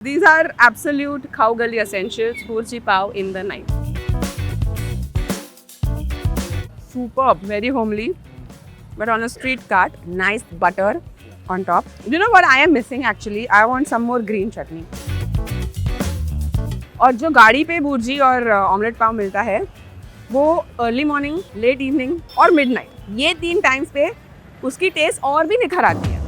These are absolute Khao Gali essentials, Burji Pav in the night. Superb, very homely, but on a street cart, nice butter on top. You know what I am missing actually? I want some more green chutney. और जो गाड़ी पे भुर्जी और omelette पाव मिलता है वो early morning, late evening और midnight, ये 3 टाइम्स पे उसकी टेस्ट और भी निखर आती है.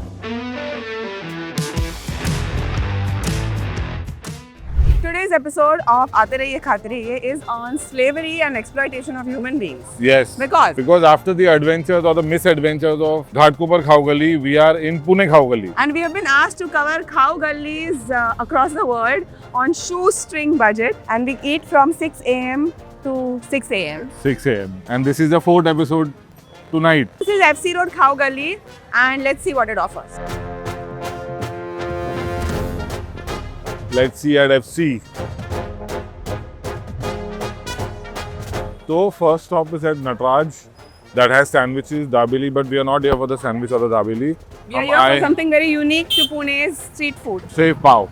Today's episode of Aate Rahiye Khate Rahiye is on slavery and exploitation of human beings. Yes. Because after the adventures or the misadventures of Ghatkopar Khao Gali, we are in Pune Khao Gali. And we have been asked to cover Khao Gallis across the world on shoestring budget, and we eat from 6 a.m. to 6 a.m. 6 a.m. And this is the 4th episode tonight. This is FC Road Khao Galli, and let's see what it offers. Let's see at FC. So first stop is at Natraj. That has sandwiches, dabeli, but we are not here for the sandwich or the dabeli. We are here for something very unique to Pune's street food. Shave pav.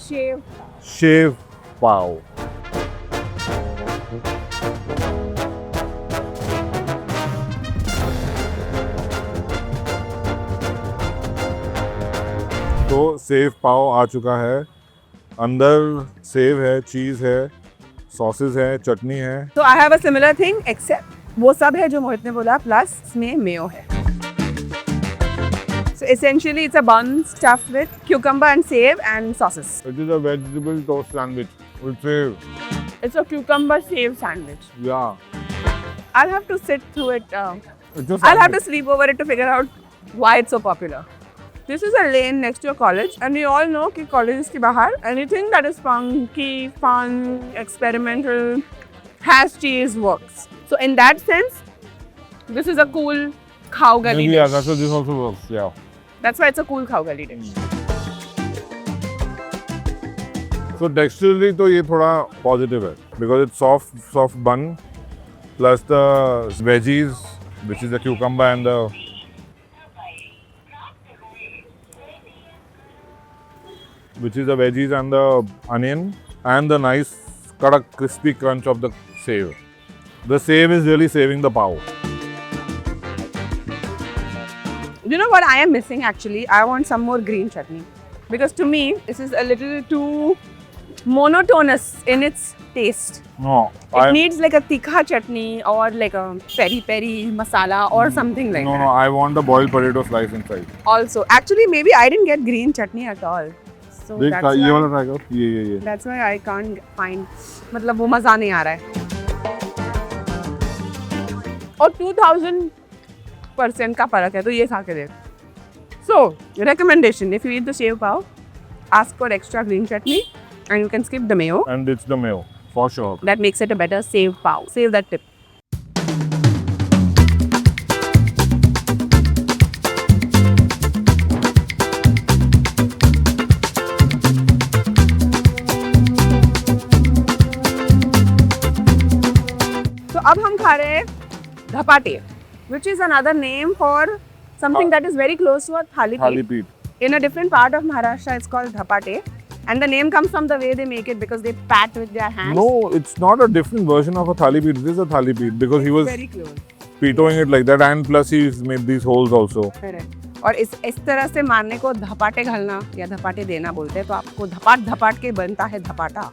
Shave. Shave pav. तो save पाव आ चुका है. अंदर save है, चीज है, sauces है, चटनी है. So I have a similar thing except वो सब है जो मोहित ने बोला, प्लस इसमें मेयो है. So essentially it's a bun stuffed with cucumber and save and sauces. It is a vegetable toast sandwich with save. It's a cucumber save sandwich. Yeah. I'll have to sit through it. It's a I'll have to sandwich. sleep over it to figure out why it's so popular. This is a lane next to a college, and we all know कि colleges के बाहर anything that is funky, fun, experimental, has cheese works. So in that sense, this is a cool Khao Gali Yeah, dish. that's what this also works. Yeah. That's why it's a cool Khao Gali dish. So texturally तो ये थोड़ा positive है because it's soft bun plus the veggies, which is the cucumber and the onion and the nice kadak crispy crunch of the save. The save is really saving the pav. You know what I am missing actually? I want some more green chutney. Because to me, this is a little too monotonous in its taste. No, It needs like a tikha chutney or like a peri-peri masala or something like that. No, I want the boiled potato slice inside. Also, actually maybe I didn't get green chutney at all. So देख that's ये why, वाला try करो. ये. that's why I can't find, मतलब वो मज़ा नहीं आ रहा है. और 2000% का फर्क है, तो ये खा के देख. So, recommendation, if you eat the sev pav, ask for extra green chutney and you can skip the mayo. And it's the mayo, for sure. That makes it a better sev pav. Save that tip. So अब हम खा रहे हैं धपाटे, which is another name for something that is very close to a thali Thali pit. pit. In a different part of Maharashtra, it's called dhapate, and the name comes from the way they make it because they pat with their hands. No, it's not a different version of a thali pit. This is a thali pit because he was Very close. pitoing it like that, and plus he's made these holes also. Correct. और इस तरह से मारने को धपाटे घालना या धपाटे देना बोलते हैं, तो आपको धपाट धपाट के बनता है धपाटा.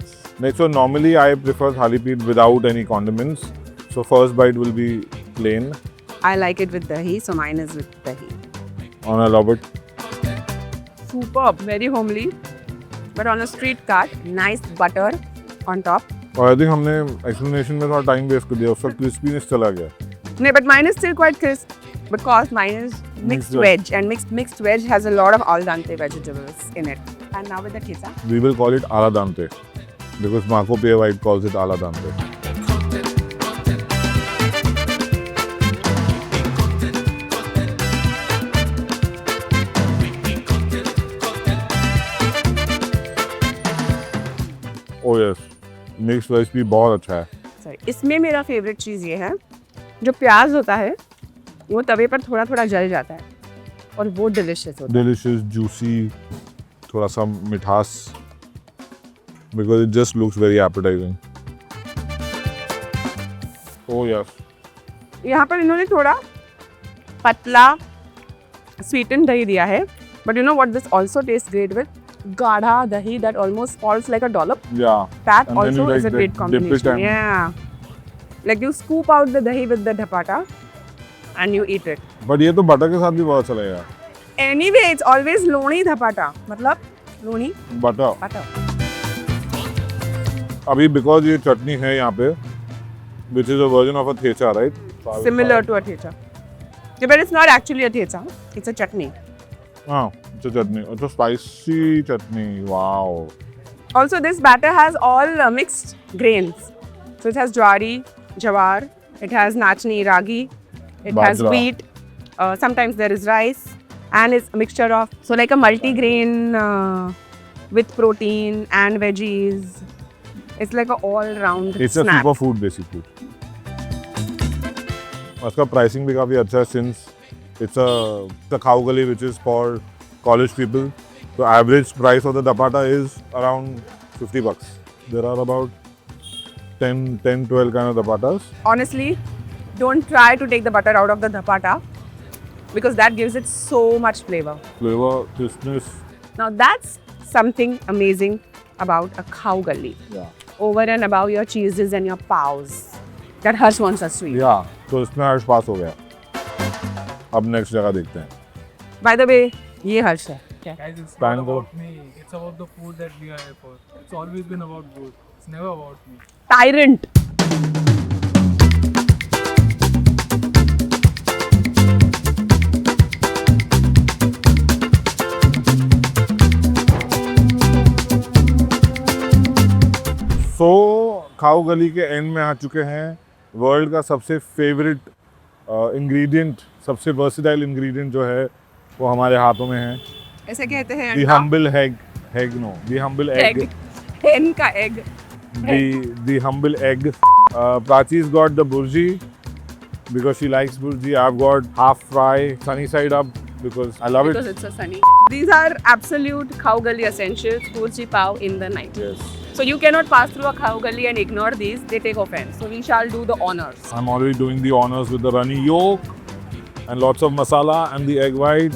So normally I prefer thali pit without any condiments. So first bite will be plain I like it with dahi, so mine is with dahi. on a Robert. Superb, very homely, but on a street cart, nice butter on top. और I think हमने explanation में थोड़ा time waste कर दिया. उसका crispiness चला गया. No, but mine is still quite crisp because mine is mixed Mixed veg, and mixed veg has a lot of al dente vegetables in it. And now with the thisa. We will call it ala dante because Marco Pierre White calls it ala dante. Oh yes, mixed veg भी बहुत अच्छा है. Sorry, इसमें मेरा favourite चीज़ ये है, जो प्याज होता है वो तवे पर थोड़ा थोड़ा जल जाता है और वो डिलिशियस होता है. Delicious, juicy, थोड़ा सा मिठास because it just looks very appetizing. Oh yes. यहाँ पर इन्होंने थोड़ा पतला sweetened दही दिया है. But you know what this also tastes great with? Gaadha dahi that almost falls like a dollop. Yeah. That And then also you is a like great dip it combination. and- Yeah. Like you scoop out the dahi with the dhapata and you eat it. But ये तो butter के साथ भी बहुत अच्छा लगेगा. Anyway, it's always loni dhapata. मतलब loni butter. butter. अभी because ये चटनी है यहाँ पे, which is a version of a thecha, right? Similar to a thecha. Yeah, but it's not actually a thecha. It's a chutney. हाँ, it's a chutney. It's a spicy chutney. Wow. Also, this batter has all mixed grains. So it has jwari, jawar, it has nachni, ragi, it has Bajra. wheat. Sometimes there is rice, and it's a mixture of like a multi-grain with protein and veggies. It's like an all-round It's a snack. superfood basically. उसका pricing भी काफी अच्छा है since it's a khao gali which is for college people. The average price of the dhapata is around $50. There are about 10, 12 kind of dhapatas. Honestly, don't try to take the butter out of the dhapata because that gives it so much flavor. Flavor, crispness. Now that's something amazing about a khao gali. Yeah. Over and above your cheeses and your paos. That Harsh wants us to eat. Yeah. तो इसमें हर्ष पास हो गया. अब next जगह देखते हैं. By the way, ये हर्ष है. Guys, it's Pan not go. about me. It's about the food that we are here for. It's always been about food. It's never about me. Tyrant. सो खाओ गली के एंड में आ चुके हैं. वर्ल्ड का सबसे फेवरेट इंग्रेडिएंट, सबसे वर्सेटाइल इंग्रेडिएंट जो है वो हमारे हाथों में है. ऐसे कहते हैं The humble egg. The humble egg. egg. Hen का egg. The humble egg. Prachi's got the burji because she likes burji. I've got half fry, sunny side up because I love Because it. it's so sunny. These are absolute khao gali essentials. Burji pav in the night. Yes. So you cannot pass through a khao gali and ignore these. They take offense. So we shall do the honors. I'm already doing the honors with the runny yolk and lots of masala and the egg white.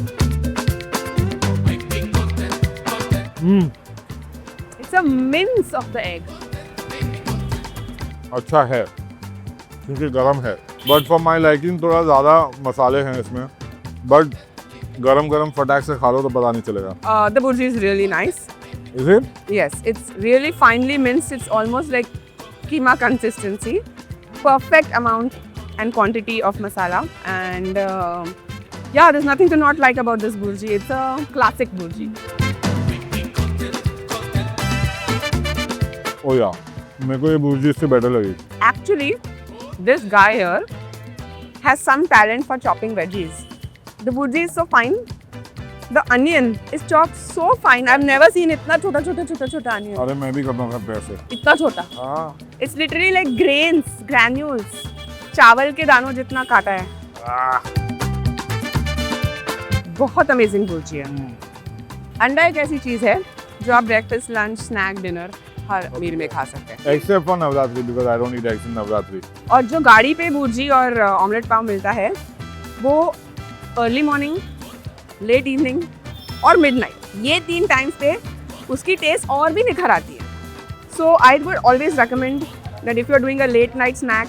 It's a mince of the egg. अच्छा है क्योंकि गरम है. But for my liking थोड़ा ज़्यादा मसाले हैं इसमें. बट गरम गरम फटाक से खा लो तो पता नहीं चलेगा. The burji is really nice. Is it? Yes, it's really finely minced. It's almost like keema consistency. Perfect amount and quantity of masala. And yeah, there's nothing to not like about this burji. It's a classic burji. ओ या मेरे को ये भुर्जी इससे better लगी. Actually, this guy here has some talent for chopping veggies. The burji is so fine. The onion is chopped so fine. I've never seen इतना छोटा छोटा onion. अरे मैं भी करता हूँ पैसे. इतना छोटा. हाँ. It's literally like grains, granules. चावल के दानों जितना काटा है. बहुत अमेजिंग भुर्जी है. अंडा एक ऐसी चीज है जो आप ब्रेकफास्ट, लंच, स्नैक, डिनर हर मील में खा सकते हैं. Except for Navratri because I don't eat eggs in Navratri. और जो गाड़ी पे भुर्जी और ऑमलेट पाव मिलता है वो अर्ली मॉर्निंग, लेट इवनिंग और मिडनाइट, ये 3 टाइम्स पे उसकी टेस्ट और भी निखर आती है. So I would always recommend that if you are doing a late night snack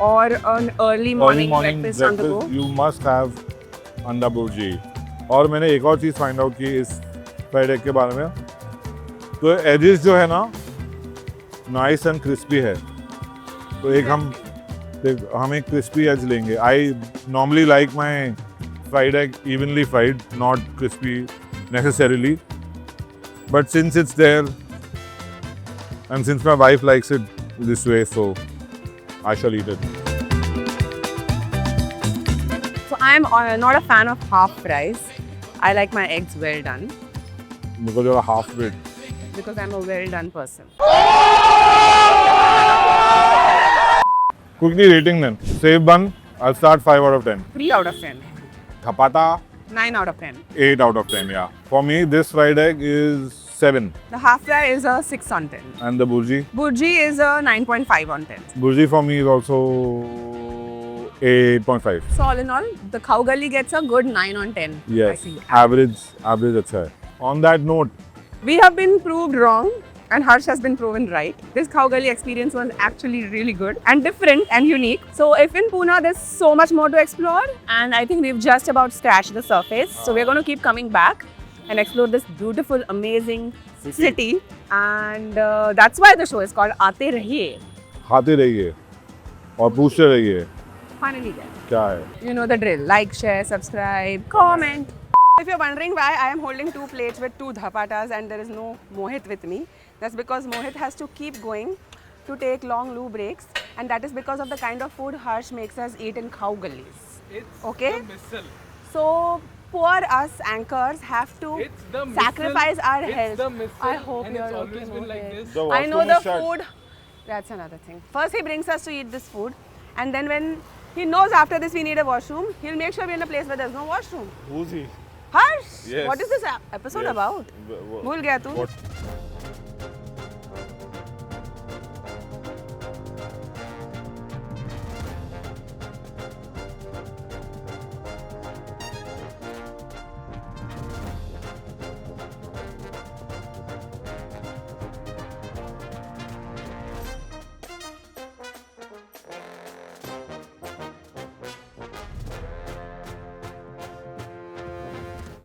और an early morning breakfast on the go. you must have अंडा भुर्जी. और मैंने एक और चीज़ फाइंड आउट की इस फ्राइड एग के बारे में. तो एजेस जो है ना नाइस एंड क्रिस्पी है. तो हम एक क्रिस्पी एज लेंगे. I normally like my fried egg evenly fried, not crispy necessarily. But since it's there, and since my wife likes it this way, so I shall eat it. So I'm not a fan of half fries. I like my eggs well done Because you're a half-wit. because I'm a well done person. Quickly rating then. Save bun, I'll start 5 out of 10. 3 out of 10. Chapata, 9 out of 10. 8 out of 10, yeah. For me, this fried egg is 7. The half fry is a 6 on 10. And the burji? Burji is a 9.5 on 10. Burji for me is also 8.5. So all in all, the Khao Gali gets a good 9 on 10. I Yes, think. average अच्छा है. On that note, We have been proved wrong and Harsh has been proven right. This Khao Gali experience was actually really good and different and unique. So if in Pune there's so much more to explore and I think we've just about scratched the surface. So we're going to keep coming back and explore this beautiful, amazing city. And that's why the show is called Aate Rahiye. खाते रहिए और पूछते रहिए Finally guys. क्या है. You know the drill. Like, share, subscribe, comment. If you're wondering why I am holding 2 plates with 2 dhapatas and there is no Mohit with me, that's because Mohit has to keep going to take long loo breaks and that is because of the kind of food Harsh makes us eat in Khao Galis. It's Okay. the missile. So poor us anchors have to It's the missile. sacrifice our It's health. the missile. I hope and you're it's okay, always been like Mohit. this. The I know washroom the is shut. food. That's another thing. First he brings us to eat this food and then when he knows after this we need a washroom, he'll make sure we're in a place where there's no washroom. Who's he? Harsh, Yes. what is this episode Yes. about? Wh- wh- भूल गया तू? What?